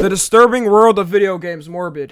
The disturbing world of video games, morbid.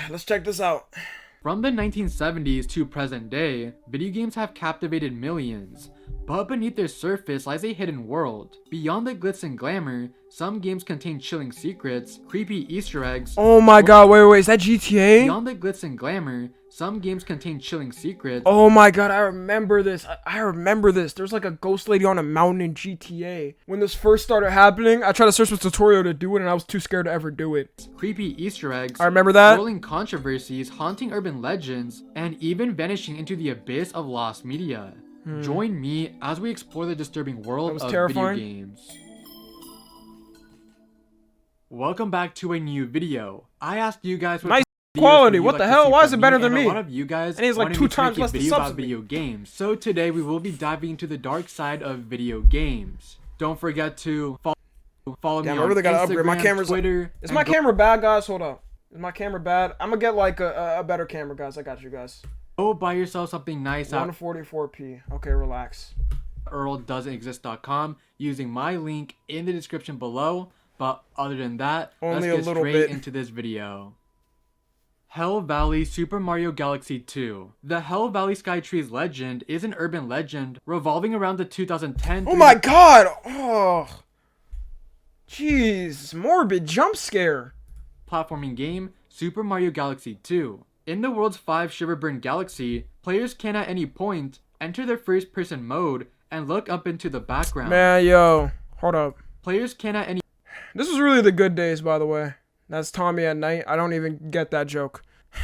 Let's check this out. From the 1970s to present day, video games have captivated millions. But beneath their surface lies a hidden world. Beyond the glitz and glamour, some games contain chilling secrets, creepy Easter eggs. Oh my god, wait, is that GTA? Beyond the glitz and glamour, some games contain chilling secrets. Oh my god, I remember this. I remember this. There's like a ghost lady on a mountain in GTA. When this first started happening, I tried to search the tutorial to do it and I was too scared to ever do it. Creepy Easter eggs. I remember that. Swirling controversies, haunting urban legends, and even vanishing into the abyss of lost media. Join me as we explore the disturbing world of video games. Welcome back to a new video. I asked you guys what nice quality. What the hell? Why is it better than me? A lot of you guys and he's like 2 times less video about video games. So today we will be diving into the dark side of video games. Don't forget to follow me on I really gotta upgrade my camera's Twitter. Is my camera bad, guys? Hold up. Is my camera bad? I'm gonna get like a better camera, guys. I got you guys. Go buy yourself something nice at 144p. Okay, relax. EarlDoesn'tExist.com using my link in the description below. But other than that, only let's get a little straight bit into this video. Hell Valley Super Mario Galaxy 2. The Hell Valley Skytree's legend is an urban legend revolving around the 2010. Oh my god! Oh, jeez, morbid jump scare. Platforming game Super Mario Galaxy 2. In the world's 5 Shiverburn Galaxy, players can at any point enter their first-person mode and look up into the background. Man, yo, hold up. Players can at any. This was really the good days, by the way. That's Tommy at night. I don't even get that joke.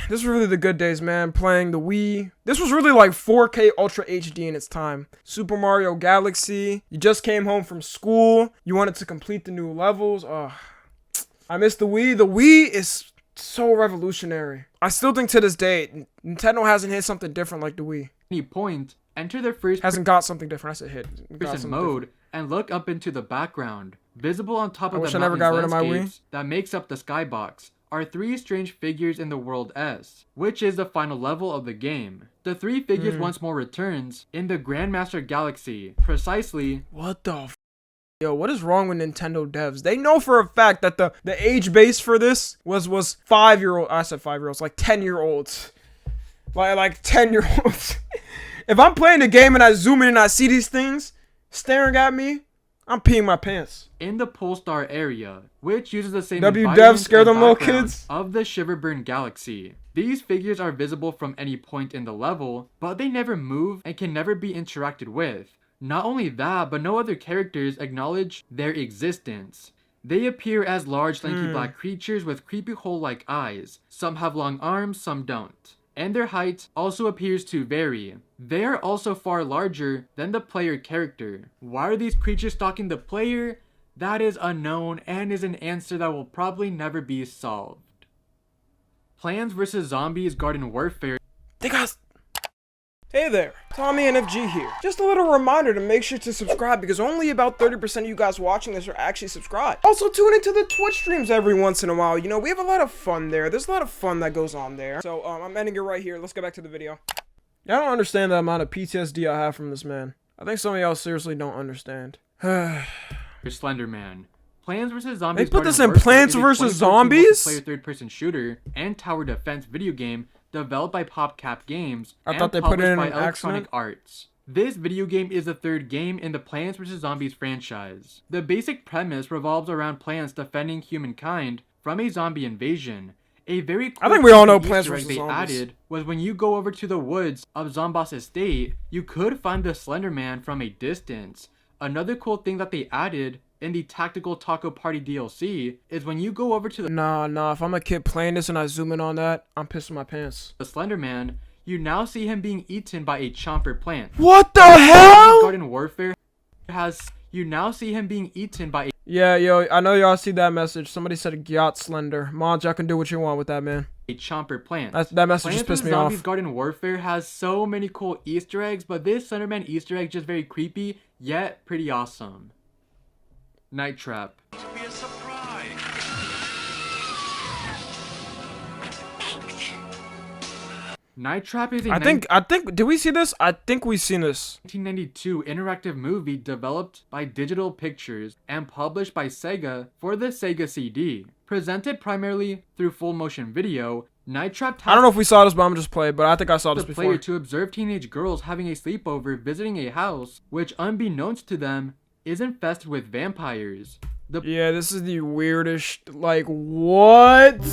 This was really the good days, man. Playing the Wii. This was really like 4K Ultra HD in its time. Super Mario Galaxy. You just came home from school. You wanted to complete the new levels. I miss the Wii. The Wii is so revolutionary. I still think to this day, Nintendo hasn't hit something different like the Wii. Any point, enter their first. Hasn't got something different. I said hit. Person mode and look up into the background. Visible on top of the mountains landscapes that makes up the skybox are 3 strange figures in the world S, which is the final level of the game. The 3 figures once more returns in the Grandmaster Galaxy. Precisely. What the Yo, what is wrong with Nintendo devs? They know for a fact that the age base for this was 5-year-old. I said 5-year-olds, like 10-year-olds. Like 10-year-olds. If I'm playing the game and I zoom in and I see these things staring at me, I'm peeing my pants. In the Polestar area, which uses the same Dev scare them little kids of the Shiverburn Galaxy. These figures are visible from any point in the level, but they never move and can never be interacted with. Not only that, but no other characters acknowledge their existence. They appear as large, lanky black creatures with creepy hole-like eyes. Some have long arms, some don't. And their height also appears to vary. They are also far larger than the player character. Why are these creatures stalking the player? That is unknown and is an answer that will probably never be solved. Plants vs. Zombies Garden Warfare. Hey there, Tommy NFG here. Just a little reminder to make sure to subscribe because only about 30% of you guys watching this are actually subscribed. Also tune into the Twitch streams every once in a while. You know, we have a lot of fun there. There's a lot of fun that goes on there. So I'm ending it right here. Let's get back to the video. I don't understand the amount of PTSD I have from this man. I think some of y'all seriously don't understand. Slender Man. Plants vs. Zombies. They put this in Plants vs. Zombies? Player third-person shooter and tower defense video game developed by PopCap Games I thought they put it in by an Electronic accident. Arts. This video game is the 3rd game in the Plants vs. Zombies franchise. The basic premise revolves around plants defending humankind from a zombie invasion. A very cool I think we all know Plants Easter egg vs. they Zombies. added was when you go over to the woods of Zomboss Estate, you could find the Slender Man from a distance. Another cool thing that they added in the Tactical Taco Party DLC is when you go over to the Nah, if I'm a kid playing this and I zoom in on that, I'm pissing my pants. the Slender Man, you now see him being eaten by a chomper plant. What the hell? Garden Warfare you now see him being eaten by a Yeah, yo, I know y'all see that message. Somebody said yacht slender. Mons, y'all can do what you want with that, man. chomper plant. That message just pissed me off. Zombies Garden Warfare has so many cool Easter eggs, but this Slenderman Easter egg just very creepy, yet pretty awesome. Night Trap. Be a surprise. Night Trap is a I think, did we see this? I think we seen this. 1992 interactive movie developed by Digital Pictures and published by Sega for the Sega CD. Presented primarily through full motion video, Night Trap I don't know if we saw this, but I'm just playing. But I think I saw this the before. player to observe teenage girls having a sleepover visiting a house, which unbeknownst to them, is infested with vampires. Yeah, this is the weirdest, like, what?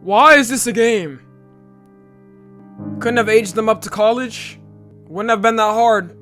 Why is this a game? Couldn't have aged them up to college? Wouldn't have been that hard.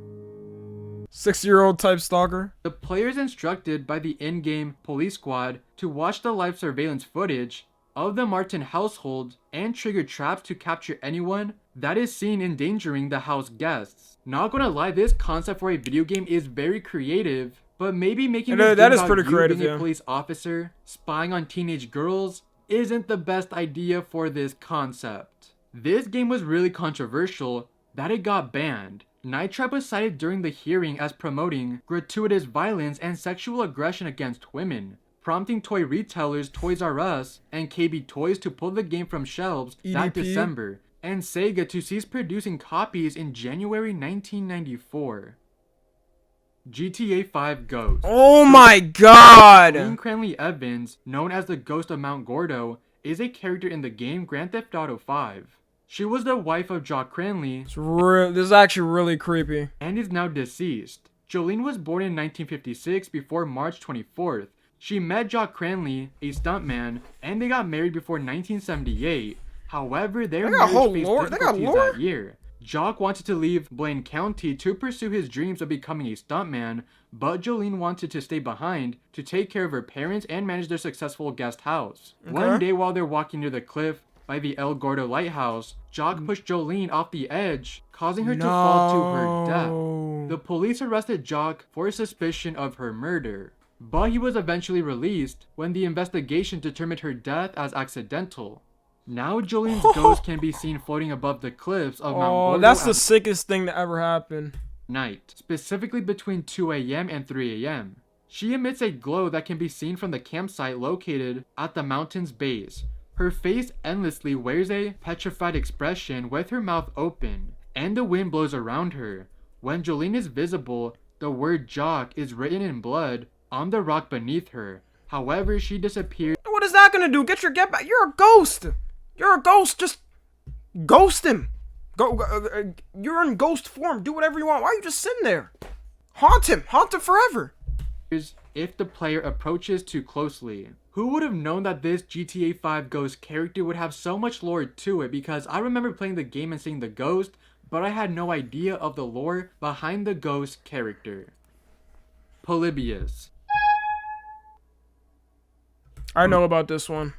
6-year-old type stalker. The player is instructed by the in-game police squad to watch the live surveillance footage of the Martin household and trigger traps to capture anyone that is seen endangering the house guests. Not gonna lie, this concept for a video game is very creative, but maybe making this that game is about pretty you creative, being yeah. a police officer spying on teenage girls isn't the best idea for this concept. This game was really controversial that it got banned. Night Trap was cited during the hearing as promoting gratuitous violence and sexual aggression against women, prompting toy retailers Toys R Us and KB Toys to pull the game from shelves that EDP? December, and Sega to cease producing copies in January 1994. GTA 5 Ghost. Oh my god! Colleen Cranley Evans, known as the Ghost of Mount Gordo, is a character in the game Grand Theft Auto 5. She was the wife of Jock Cranley This is actually really creepy. and is now deceased. Jolene was born in 1956 before March 24th. She met Jock Cranley, a stuntman, and they got married before 1978. However, their They got marriage whole faced lore- they got difficulties lore? that year. Jock wanted to leave Blaine County to pursue his dreams of becoming a stuntman, but Jolene wanted to stay behind to take care of her parents and manage their successful guest house. One day while they're walking near the cliff by the El Gordo Lighthouse, Jock pushed Jolene off the edge, causing her to fall to her death. The police arrested Jock for suspicion of her murder, but he was eventually released when the investigation determined her death as accidental. Now Jolene's ghost can be seen floating above the cliffs of Mount Gordo That's the at sickest thing to ever happen. night, specifically between 2 a.m. and 3 a.m. She emits a glow that can be seen from the campsite located at the mountain's base. Her face endlessly wears a petrified expression with her mouth open, and the wind blows around her. When Jolene is visible, the word Jock is written in blood on the rock beneath her. However, she disappears. What is that gonna do? Get back. You're a ghost. You're a ghost. Just ghost him. You're in ghost form. Do whatever you want. Why are you just sitting there? Haunt him. Haunt him forever. If the player approaches too closely. Who would have known that this GTA 5 Ghost character would have so much lore to it? Because I remember playing the game and seeing the ghost, but I had no idea of the lore behind the ghost character. Polybius. I know about this one.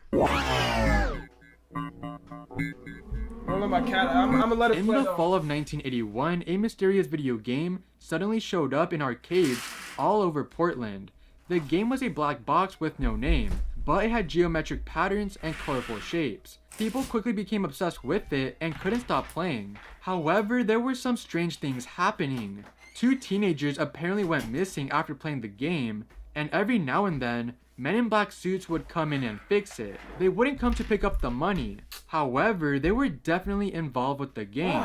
Don't let my cat. I'm gonna let it In play. the though. fall of 1981, a mysterious video game suddenly showed up in arcades all over Portland. The game was a black box with no name, but it had geometric patterns and colorful shapes. People quickly became obsessed with it and couldn't stop playing. However, there were some strange things happening. 2 teenagers apparently went missing after playing the game, and every now and then, men in black suits would come in and fix it. They wouldn't come to pick up the money. However, they were definitely involved with the game.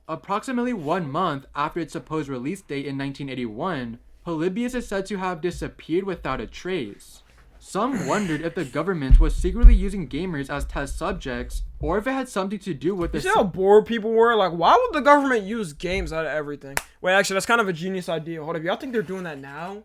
Approximately 1 month after its supposed release date in 1981, Polybius is said to have disappeared without a trace. Some wondered if the government was secretly using gamers as test subjects, or if it had something to do with You the see how bored people were? Like, why would the government use games out of everything? Wait, actually, that's kind of a genius idea. Hold up, y'all think they're doing that now?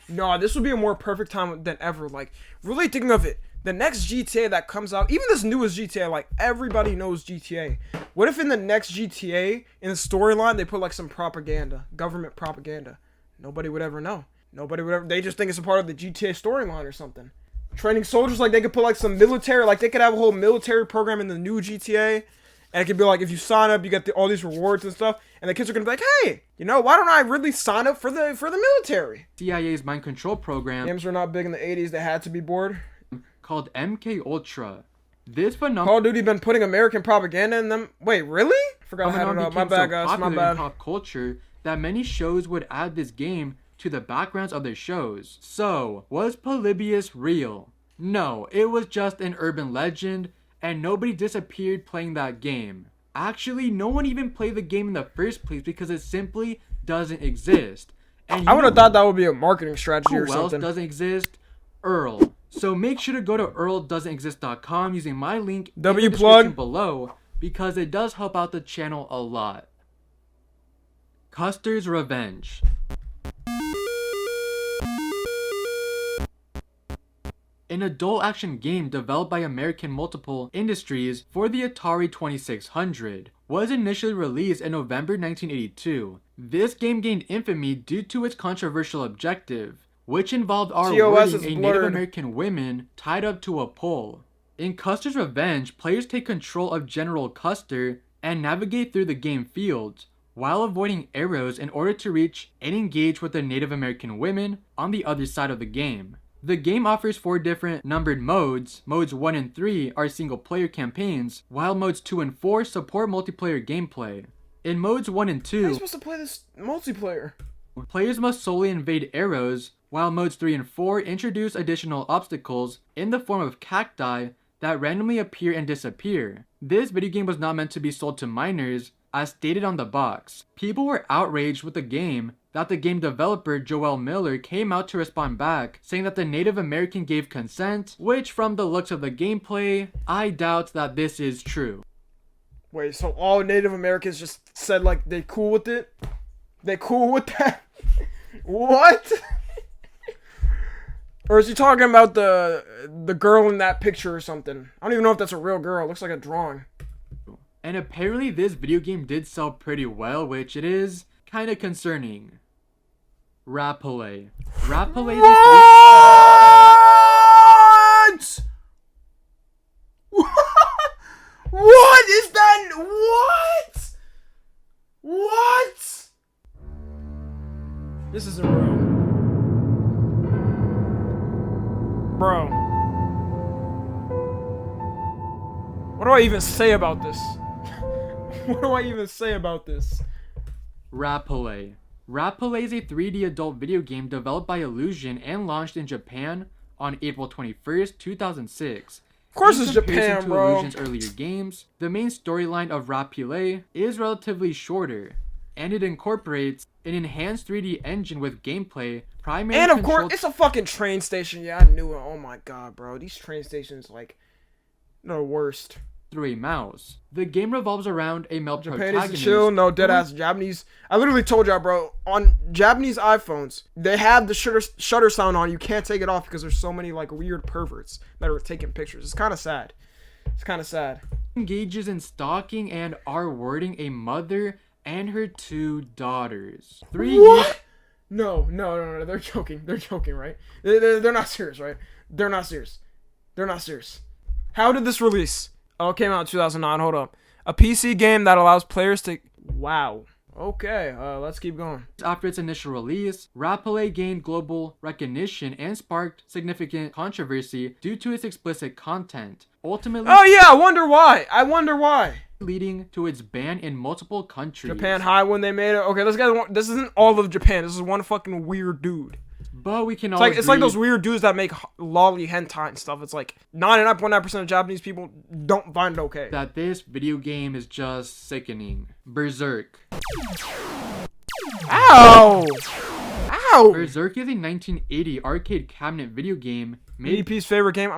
No, this would be a more perfect time than ever. Like, really thinking of it, the next GTA that comes out, even this newest GTA, like, everybody knows GTA. What if in the next GTA, in the storyline, they put, like, some propaganda, government propaganda? Nobody would ever know. Nobody would ever, they just think it's a part of the GTA storyline or something. Training soldiers, like, they could put, like, some military, like, they could have a whole military program in the new GTA. And it could be like, if you sign up, you get all these rewards and stuff. And the kids are gonna be like, hey, you know, why don't I really sign up for the military? CIA's mind control program Games were not big in the 80s. They had to be bored. called MK Ultra. This phenomenon Call of Duty been putting American propaganda in them. Wait, really? Forgot I had it up. My became bad, so guys. My popular in bad. pop culture that many shows would add this game to the backgrounds of their shows. So, was Polybius real? No, it was just an urban legend, and nobody disappeared playing that game. Actually, no one even played the game in the first place because it simply doesn't exist. And I would have thought that would be a marketing strategy or who else something. doesn't exist? Earl. So make sure to go to earldoesn'texist.com using my link in the description below because it does help out the channel a lot. Custers Revenge. An adult action game developed by American Multiple Industries for the Atari 2600 was initially released in November 1982. This game gained infamy due to its controversial objective, which involved R-wording a Native American woman tied up to a pole. In Custers Revenge, players take control of General Custer and navigate through the game fields, while avoiding arrows in order to reach and engage with the Native American women on the other side of the game. The game offers 4 different numbered modes. Modes 1 and 3 are single player campaigns, while modes 2 and 4 support multiplayer gameplay. In modes 1 and 2, how are you supposed to play this multiplayer? Players must solely evade arrows, while modes 3 and 4 introduce additional obstacles in the form of cacti that randomly appear and disappear. This video game was not meant to be sold to minors, as stated on the box. People were outraged with the game that the game developer Joel Miller came out to respond back, saying that the Native American gave consent, which from the looks of the gameplay, I doubt that this is true. Wait, so all Native Americans just said like they cool with it? They cool with that? What? Or is he talking about the girl in that picture or something? I don't even know if that's a real girl. It looks like a drawing. And apparently this video game did sell pretty well, which it is kind of concerning. Rapalay. Rapalay is What is that? What? What? This isn't real. Bro. What do I even say about this? What do I even say about this? Rapalay. Rapalay is a 3D adult video game developed by Illusion and launched in Japan on April 21st, 2006. Of course it's Japan, bro. Illusion's earlier games, the main storyline of Rapalay is relatively shorter, and it incorporates an enhanced 3D engine with gameplay primarily and of course, it's a fucking train station. Yeah, I knew it. Oh my god, bro. These train stations, like, they're the worst. Through a mouse. The game revolves around a male protagonist. Japan is chill, no deadass Japanese. I literally told y'all, bro, on Japanese iPhones, they have the shutter sound on. You can't take it off because there's so many like weird perverts that are taking pictures. It's kind of sad. It's kind of sad. Engages in stalking and R-wording a mother and her 2 daughters. What? No. They're joking. They're joking, right? They're not serious, right? They're not serious. They're not serious. How did this release? Oh, it came out in 2009. Hold up. A PC game that allows players to... Wow. Okay, let's keep going. After its initial release, Rapalay gained global recognition and sparked significant controversy due to its explicit content. Ultimately... Oh yeah, I wonder why. Leading to its ban in multiple countries. Japan high when they made it. Okay, this isn't all of Japan. This is one fucking weird dude. But we can all agree. It's like those weird dudes that make lolly hentai and stuff. It's like 99.9% of Japanese people don't find it okay. That this video game is just sickening. Berserk. Ow! Ow! Berserk is a 1980 arcade cabinet video game made... EP's favorite game.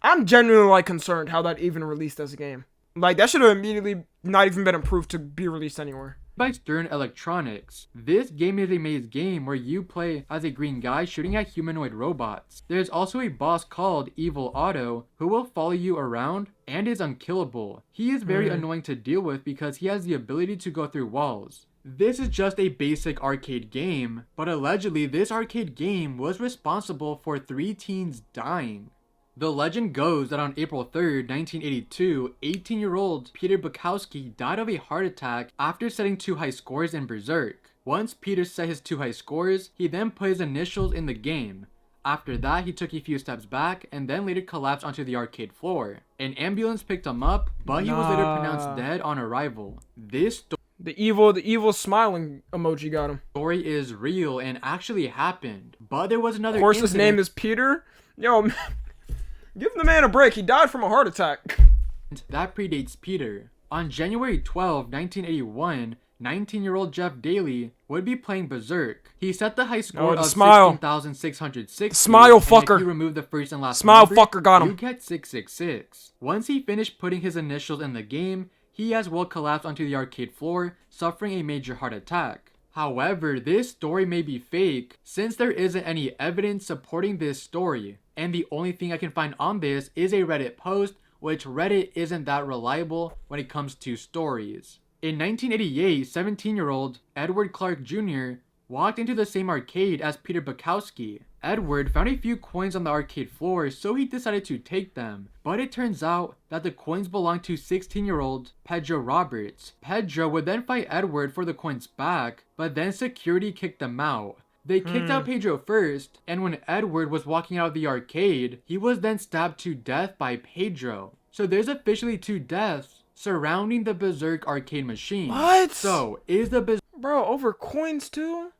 I'm genuinely like concerned how that even released as a game. Like that should have immediately not even been approved to be released anywhere. By Stern Electronics. This game is a maze game where you play as a green guy shooting at humanoid robots. There's also a boss called Evil Otto who will follow you around and is unkillable. He is very annoying to deal with because he has the ability to go through walls. This is just a basic arcade game, but allegedly this arcade game was responsible for 3 teens dying. The legend goes that on April 3rd, 1982, 18-year-old Peter Bukowski died of a heart attack after setting 2 high scores in Berserk. Once Peter set his 2 high scores, he then put his initials in the game. After that, he took a few steps back and then later collapsed onto the arcade floor. An ambulance picked him up, but he was later pronounced dead on arrival. The evil smiling emoji got him. Story is real and actually happened, but there was another Of course, his name is Peter. Yo, man. Give the man a break. He died from a heart attack. that predates Peter. On January 12, 1981, 19-year-old Jeff Daly would be playing Berserk. He set the high score of 16,660. Smile fucker. If you remove the first and last Smile numbers, fucker got him. you get 666. Once he finished putting his initials in the game, he as well collapsed onto the arcade floor, suffering a major heart attack. However, this story may be fake since there isn't any evidence supporting this story, and the only thing I can find on this is a Reddit post, which Reddit isn't that reliable when it comes to stories. In 1988, 17-year-old Edward Clark Jr. walked into the same arcade as Peter Bukowski. Edward found a few coins on the arcade floor, so he decided to take them. But it turns out that the coins belonged to 16-year-old Pedro Roberts. Pedro would then fight Edward for the coins back, but then security kicked them out. They kicked out Pedro first, and when Edward was walking out of the arcade, he was then stabbed to death by Pedro. So there's officially 2 deaths surrounding the Berserk arcade machine. What? So, is the Bro, over coins too?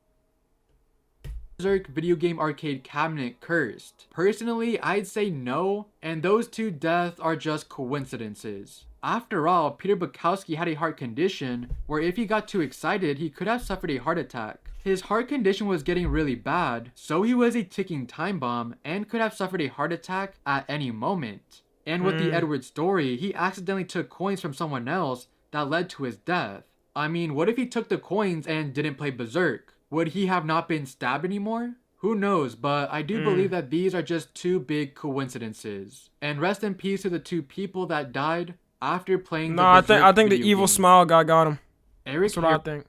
Berserk video game arcade cabinet cursed? Personally, I'd say no, and those 2 deaths are just coincidences. After all, Peter Bukowski had a heart condition where if he got too excited, he could have suffered a heart attack. His heart condition was getting really bad, so he was a ticking time bomb and could have suffered a heart attack at any moment. And with the Edward story, he accidentally took coins from someone else that led to his death. I mean, what if he took the coins and didn't play Berserk? Would he have not been stabbed anymore? Who knows, but I do believe that these are just 2 big coincidences. And rest in peace to the 2 people that died after playing the Berserk I think the video evil game. smile guy got him. Eric That's what I think.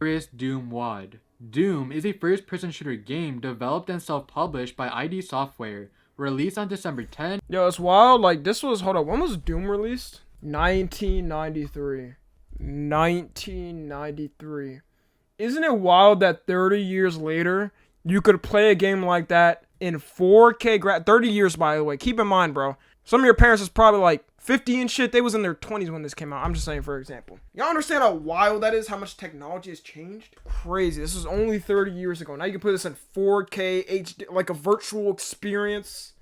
Harris Doom WAD. Doom is a first-person shooter game developed and self-published by ID Software, released on December 10. Yo, it's wild. Like, this was, hold up, when was Doom released? 1993. 1993. Isn't it wild that 30 years later, you could play a game like that in 4K 30 years, by the way. Keep in mind, bro. Some of your parents is probably like 50 and shit. They was in their 20s when this came out. I'm just saying, for example. Y'all understand how wild that is? How much technology has changed? Crazy. This was only 30 years ago. Now you can put this in 4K HD, like a virtual experience.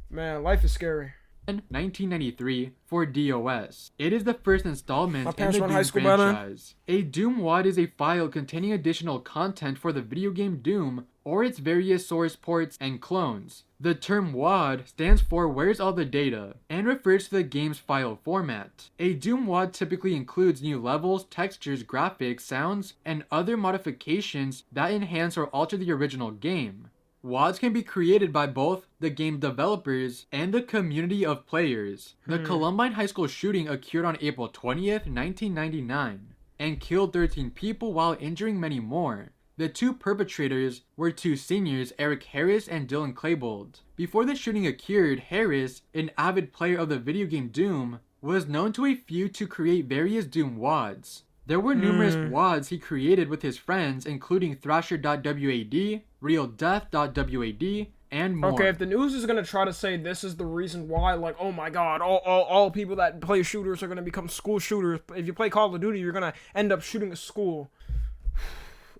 Man, life is scary. 1993 for DOS. It is the first installment in the went to high Doom school by then. franchise. A Doom WAD is a file containing additional content for the video game Doom or its various source ports and clones. The term WAD stands for Where's All the Data and refers to the game's file format. A Doom WAD typically includes new levels, textures, graphics, sounds, and other modifications that enhance or alter the original game. WADs can be created by both the game developers and the community of players. The Columbine High School shooting occurred on April 20th, 1999, and killed 13 people while injuring many more. The 2 perpetrators were 2 seniors, Eric Harris and Dylan Klebold. Before the shooting occurred, Harris, an avid player of the video game Doom, was known to a few to create various Doom WADs. There were numerous WADs he created with his friends, including Thrasher.wad, RealDeath.wad, and more. Okay, if the news is gonna try to say this is the reason why, like, oh my god, all people that play shooters are gonna become school shooters. If you play Call of Duty, you're gonna end up shooting a school.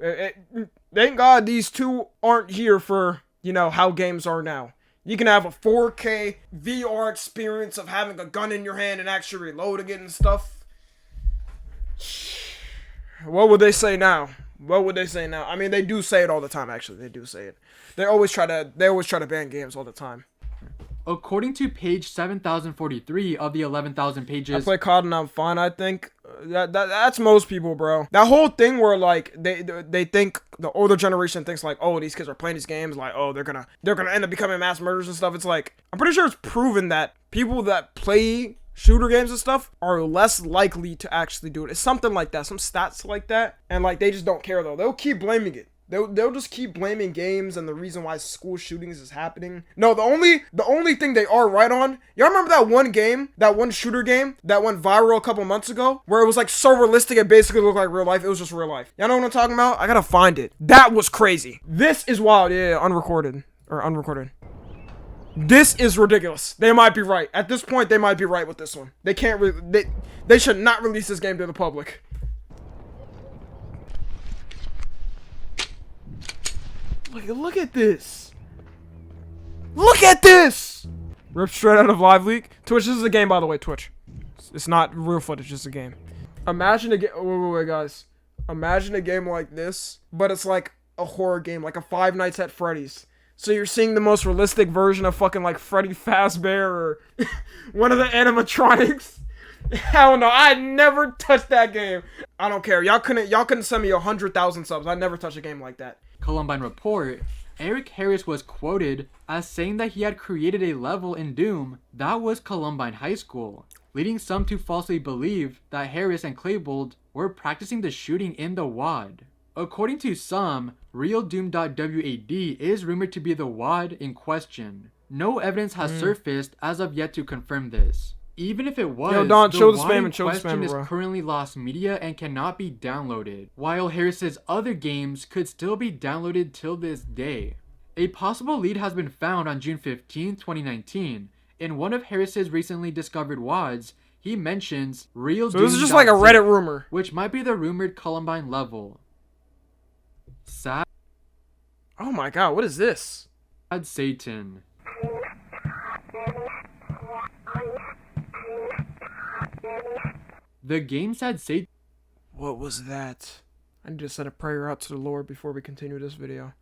Thank God these 2 aren't here for, you know, how games are now. You can have a 4K VR experience of having a gun in your hand and actually reloading it and stuff. What would they say now? What would they say now? I mean, they do say it all the time, actually. They do say it. They always try to ban games all the time. According to page 7043 of the 11,000 pages, I play COD and I'm fine, I think. That's most people, bro. That whole thing where, like, they think, the older generation thinks, like, oh, these kids are playing these games, like, oh, they're gonna end up becoming mass murderers and stuff. It's like, I'm pretty sure it's proven that people that play shooter games and stuff are less likely to actually do it. It's something like that, some stats like that, and like they just don't care though. They'll keep blaming it. They'll just keep blaming games and the reason why school shootings is happening. No, the only thing they are right on. Y'all remember that one game, that one shooter game that went viral a couple months ago, where it was like so realistic it basically looked like real life. It was just real life. Y'all know what I'm talking about? I gotta find it. That was crazy. This is wild. Yeah, unrecorded. This is ridiculous. They might be right. At this point, they might be right with this one. They can't they should not release this game to the public. Look at this. Look at this. Ripped straight out of live leak. Twitch, this is a game, by the way. Twitch. It's not real footage. It's a game. Imagine a game. Wait, guys. Imagine a game like this, but it's like a horror game, like a Five Nights at Freddy's. So you're seeing the most realistic version of fucking like Freddy Fazbear or one of the animatronics. Hell no, I never touched that game. I don't care. Y'all couldn't send me 100,000 subs. I never touched a game like that. Columbine report, Eric Harris was quoted as saying that he had created a level in Doom that was Columbine High School, leading some to falsely believe that Harris and Claybold were practicing the shooting in the WAD. According to some, real Doom.wad is rumored to be the WAD in question. No evidence has surfaced as of yet to confirm this. Even if it was, Yo, Don, the show the WAD spam in and show the question spam, is bro. currently lost media and cannot be downloaded, while Harris's other games could still be downloaded till this day. A possible lead has been found on June 15, 2019. In one of Harris's recently discovered WADs, he mentions real So this is just like a Reddit rumor. which might be the rumored Columbine level. Sad Oh my god, what is this? Satan. The game Sad Satan What was that? I need to send a prayer out to the Lord before we continue this video.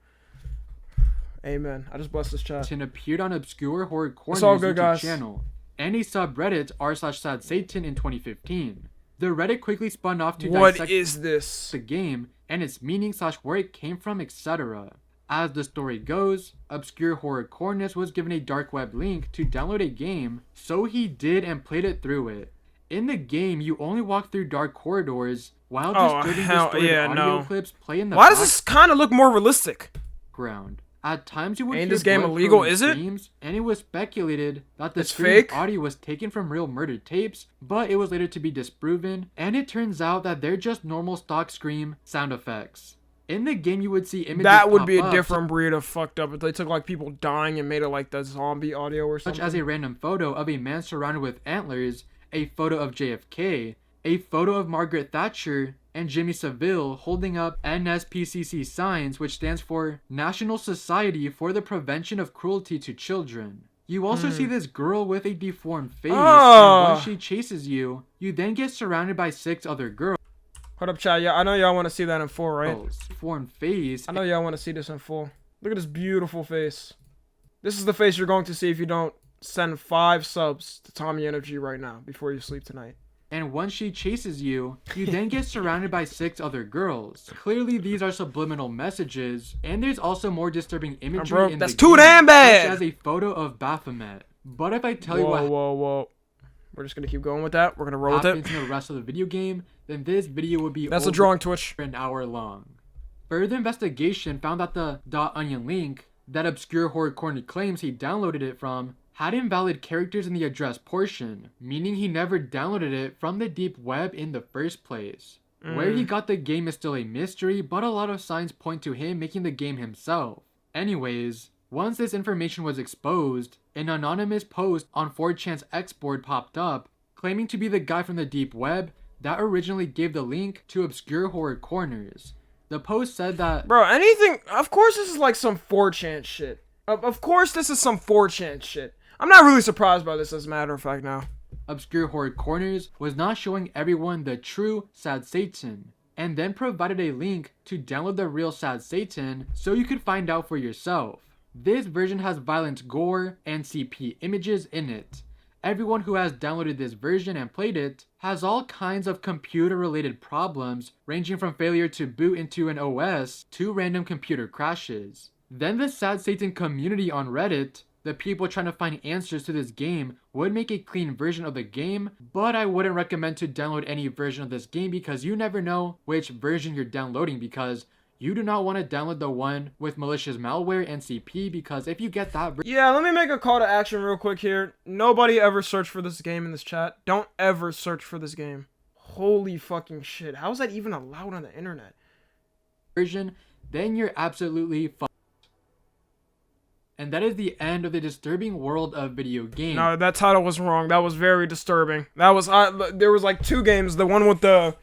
Amen. I just blessed this chat. appeared on Obscure Horror Corner's all good, YouTube guys. channel and a subreddit r/Sad Satan in 2015. The Reddit quickly spun off to What dissect is this? the game and its meaning / where it came from, etc. As the story goes, Obscure Horror Corners was given a dark web link to download a game, so he did and played it through it. In the game, you only walk through dark corridors while disturbing audio clips play in the Why does this kind of look more realistic? background. At times you would Ain't hear this game blood illegal, flowing is it? screams, and it was speculated that the It's screaming fake? audio was taken from real murder tapes, but it was later to be disproven, and it turns out that they're just normal stock scream sound effects. In the game, you would see images That would pop be a up, different breed of fucked up if they took like people dying and made it like the zombie audio or such something. as a random photo of a man surrounded with antlers, a photo of JFK, a photo of Margaret Thatcher, and Jimmy Savile holding up NSPCC signs, which stands for National Society for the Prevention of Cruelty to Children. You also see this girl with a deformed face, and once she chases you, you then get surrounded by 6 other girls. Hold up, chat. Yeah, I know y'all want to see that in full, right? Deformed face. I know y'all want to see this in full. Look at this beautiful face. This is the face you're going to see if you don't send 5 subs to Tommy Energy right now before you sleep tonight. And once she chases you, you then get surrounded by 6 other girls. Clearly, these are subliminal messages, and there's also more disturbing imagery in that's the too game, damn bad! such as a photo of Baphomet. But if I tell you what Whoa. We're just gonna keep going with that. We're gonna roll with happens it. in the rest of the video game, then this video would be That's a over drawing, Twitch. an hour long. Further investigation found that the .onion link that Obscure Horror Corner claims he downloaded it from had invalid characters in the address portion, meaning he never downloaded it from the deep web in the first place. Where he got the game is still a mystery, but a lot of signs point to him making the game himself. Anyways, once this information was exposed, an anonymous post on 4chan's Xboard popped up, claiming to be the guy from the deep web that originally gave the link to Obscure Horror Corners. The post said that, Bro, anything... Of course this is like some 4chan shit. Of course this is some 4chan shit. I'm not really surprised by this as a matter of fact now. Obscure Horror Corners was not showing everyone the true Sad Satan, and then provided a link to download the real Sad Satan so you could find out for yourself. This version has violent gore and CP images in it. Everyone who has downloaded this version and played it has all kinds of computer-related problems, ranging from failure to boot into an OS to random computer crashes. Then the Sad Satan community on Reddit, the people trying to find answers to this game, would make a clean version of the game, but I wouldn't recommend to download any version of this game because you never know which version you're downloading, because you do not want to download the one with malicious malware and CP, because if you get that Yeah, let me make a call to action real quick here. Nobody ever search for this game in this chat. Don't ever search for this game. Holy fucking shit. How is that even allowed on the internet? version, then you're absolutely fucked. And that is the end of the disturbing world of video games. No, that title was wrong. That was very disturbing. That was there was like 2 games. The one with the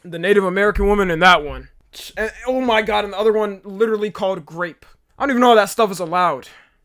Native American woman and that one. And, oh my god, and the other one literally called Grape. I don't even know if that stuff is allowed.